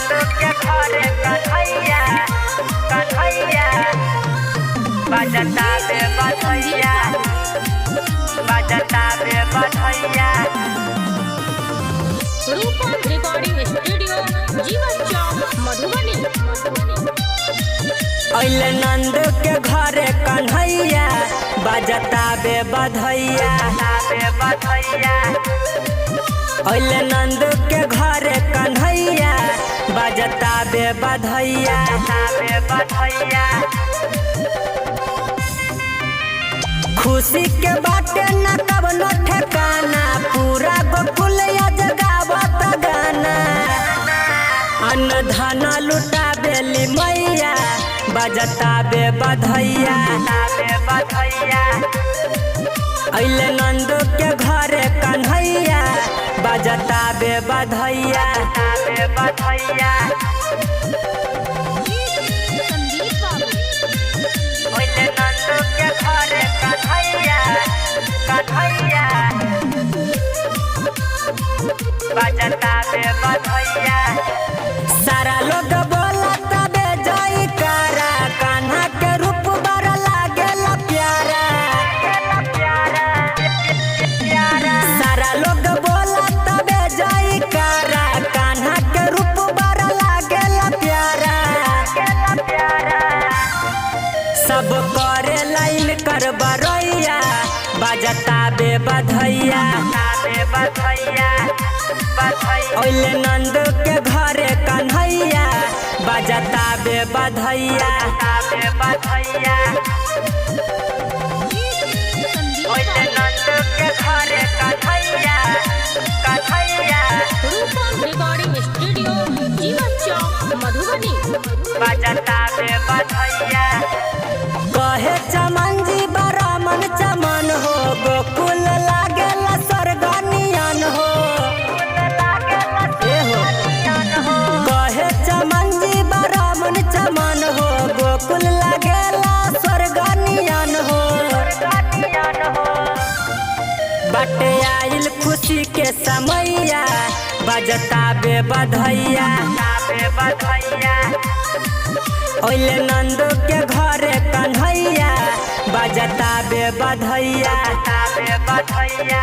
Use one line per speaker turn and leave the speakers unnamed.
नंदू के घरे कन्हैया कन्हैया बजता बे बधैया बजता बे बधैया।
रूपम रिकॉर्डिंग स्टूडियो जीवन चौक मधुबनी।
अइले नंदू के घरे कन्हैया बजता बे बधैया बे बधैया। अइले नंदू के घरे कन्हैया बजता बे बधैया बे बधैया। खुशी के बाटे न कवनो ठिकाना पूरा गोकुल जगावत गाना। अन्न धन लुटा बेली मैया बजता बे बधैया बे बधैया। अइले नंदू के घरे कन्हैया बजता बे बधैया बे बधैया। अइले नंदू के घरे कन्हैया कन्हैया बजता बे बधैया। सारा लोग बोलत बे जय करा कान्हा के रूप बड़ा लागेला प्यारा। सारा लोग बोलत बे जय करा कान्हा के रूप बड़ा लागेला प्यारा। सब करे लाइन कर बरैया बजता बे बधैया बे बधैया। अइले नंदू के घरे कन्हैया बजता बे बधैया बे बधैया। अइले नंदू के घरे कन्हैया कन्हैया
रूपम रिकॉर्डिंग स्टूडियो जीवन चौक मधुबनी।
बजता बे बधैया। कहे चमन जी बड़ा मन चमन हो गोकुल लागेला स्वर्ग नियन हो। कहे चमन जी बड़ा मन चमन हो गोकुल लागेला स्वर्ग नियन हो। बटे आइल खुशी के समैया बजता बे बधैया बे बधैया। अइले नंदू के घरे कन्हैया बजता बे बधैया बे बधैया।